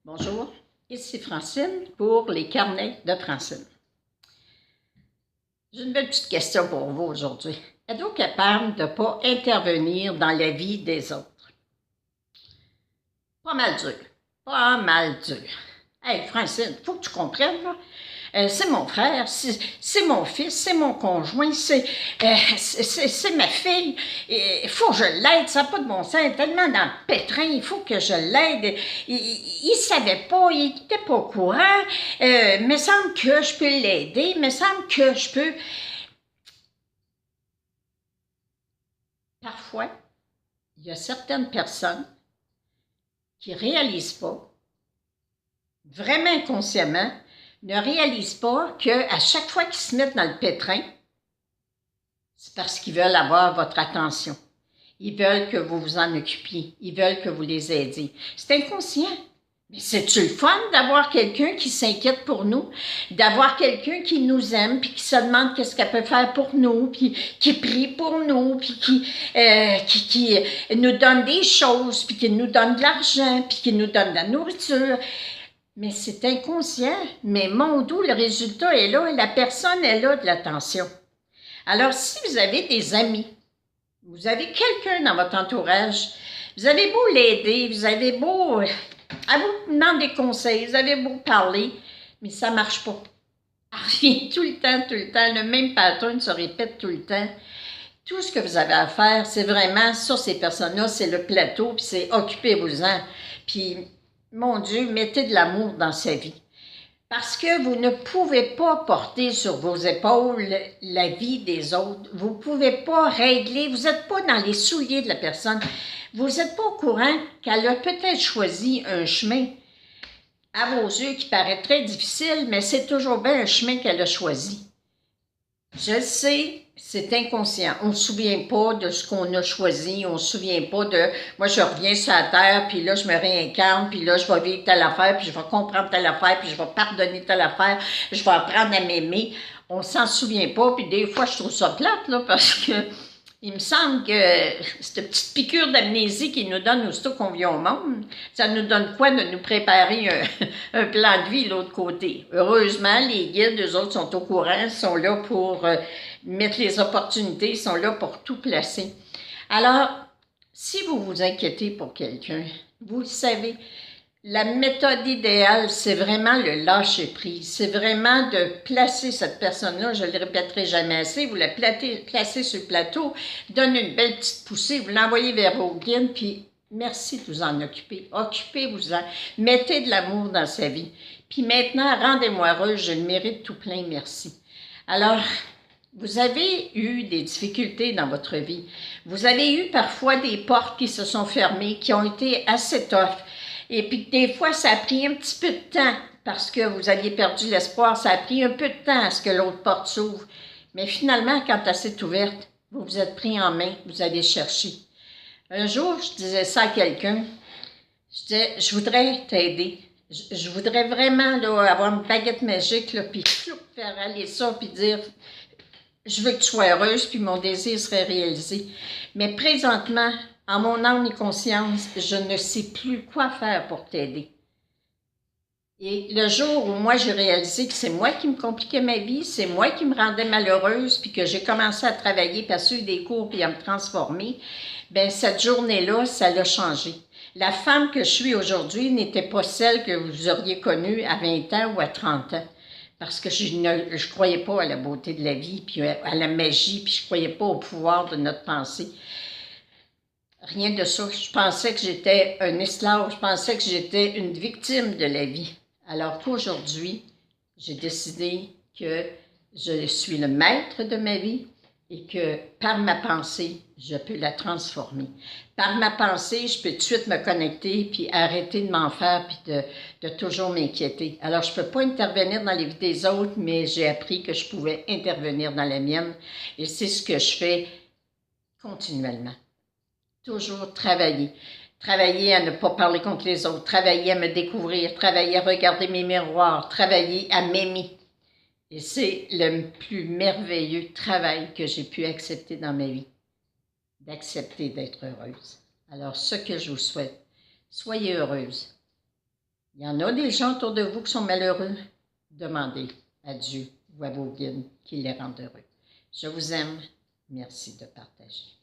Bonjour, ici Francine pour les carnets de Francine. J'ai une belle petite question pour vous aujourd'hui. Êtes-vous capable de ne pas intervenir dans la vie des autres? Pas mal dur, pas mal dur. Hey Francine, il faut que tu comprennes, là. C'est mon frère, c'est mon fils, c'est mon conjoint, c'est ma fille. Il faut que je l'aide, ça n'a pas de bon sens. Il est tellement dans le pétrin, il faut que je l'aide. Il ne savait pas, il n'était pas au courant. Il me semble que je peux l'aider, il me semble que je peux. Parfois, il y a certaines personnes qui ne réalisent pas, vraiment inconsciemment, ne réalisent pas qu'à chaque fois qu'ils se mettent dans le pétrin, c'est parce qu'ils veulent avoir votre attention. Ils veulent que vous vous en occupiez. Ils veulent que vous les aidiez. C'est inconscient. Mais c'est-tu le fun d'avoir quelqu'un qui s'inquiète pour nous, d'avoir quelqu'un qui nous aime, puis qui se demande qu'est-ce qu'elle peut faire pour nous, puis qui prie pour nous, puis qui nous donne des choses, puis qui nous donne de l'argent, puis qui nous donne de la nourriture. Mais c'est inconscient. Mais mon Dieu, le résultat est là, la personne est là de l'attention. Alors, si vous avez des amis, vous avez quelqu'un dans votre entourage, vous avez beau l'aider, vous avez beau, elle vous demande des conseils, vous avez beau parler, mais ça ne marche pas. Elle revient tout le temps, le même pattern se répète tout le temps. Tout ce que vous avez à faire, c'est vraiment sur ces personnes-là, c'est le plateau, puis c'est occupez-vous-en. Puis, mon Dieu, mettez de l'amour dans sa vie. Parce que vous ne pouvez pas porter sur vos épaules la vie des autres. Vous ne pouvez pas régler, vous n'êtes pas dans les souliers de la personne. Vous n'êtes pas au courant qu'elle a peut-être choisi un chemin à vos yeux qui paraît très difficile, mais c'est toujours bien un chemin qu'elle a choisi. Je le sais, c'est inconscient. On ne se souvient pas de ce qu'on a choisi. On ne se souvient pas de « moi, je reviens sur la terre, puis là, je me réincarne, puis là, je vais vivre telle affaire, puis je vais comprendre telle affaire, puis je vais pardonner telle affaire, je vais apprendre à m'aimer. » On ne s'en souvient pas, puis des fois, je trouve ça plate, là, parce que il me semble que cette petite piqûre d'amnésie qu'il nous donne aussitôt qu'on vient au monde, ça nous donne quoi de nous préparer un plan de vie de l'autre côté? Heureusement, les guides, eux autres, sont au courant, sont là pour mettre les opportunités, sont là pour tout placer. Alors, si vous vous inquiétez pour quelqu'un, vous le savez, la méthode idéale, c'est vraiment le lâcher-prise. C'est vraiment de placer cette personne-là, je ne le répéterai jamais assez, vous la placez sur le plateau, donnez une belle petite poussée, vous l'envoyez vers vos guides, puis merci de vous en occuper. Occupez-vous-en. Mettez de l'amour dans sa vie. Puis maintenant, rendez-moi heureuse, je le mérite tout plein, merci. Alors, vous avez eu des difficultés dans votre vie. Vous avez eu parfois des portes qui se sont fermées, qui ont été assez tough. Et puis, des fois, ça a pris un petit peu de temps parce que vous aviez perdu l'espoir. Ça a pris un peu de temps à ce que l'autre porte s'ouvre. Mais finalement, quand elle s'est ouverte, vous vous êtes pris en main, vous avez cherché. Un jour, je disais ça à quelqu'un. Je disais, je voudrais t'aider. Je voudrais vraiment là, avoir une baguette magique, là, puis faire aller ça, puis dire, je veux que tu sois heureuse, puis mon désir serait réalisé. Mais présentement, en mon âme et conscience, je ne sais plus quoi faire pour t'aider. Et le jour où moi j'ai réalisé que c'est moi qui me compliquais ma vie, c'est moi qui me rendais malheureuse, puis que j'ai commencé à travailler, puis à suivre des cours, puis à me transformer, bien cette journée-là, ça l'a changé. La femme que je suis aujourd'hui n'était pas celle que vous auriez connue à 20 ans ou à 30 ans. Parce que je ne croyais pas à la beauté de la vie, puis à la magie, puis je ne croyais pas au pouvoir de notre pensée. Rien de ça. Je pensais que j'étais un esclave, je pensais que j'étais une victime de la vie. Alors qu'aujourd'hui, j'ai décidé que je suis le maître de ma vie et que par ma pensée, je peux la transformer. Par ma pensée, je peux tout de suite me connecter puis arrêter de m'en faire puis de toujours m'inquiéter. Alors, je ne peux pas intervenir dans les vies des autres, mais j'ai appris que je pouvais intervenir dans la mienne et c'est ce que je fais continuellement. Toujours travailler. Travailler à ne pas parler contre les autres, travailler à me découvrir, travailler à regarder mes miroirs, travailler à m'aimer. Et c'est le plus merveilleux travail que j'ai pu accepter dans ma vie, d'accepter d'être heureuse. Alors, ce que je vous souhaite, soyez heureuse. Il y en a des gens autour de vous qui sont malheureux. Demandez à Dieu ou à vos guides qu'il les rende heureux. Je vous aime. Merci de partager.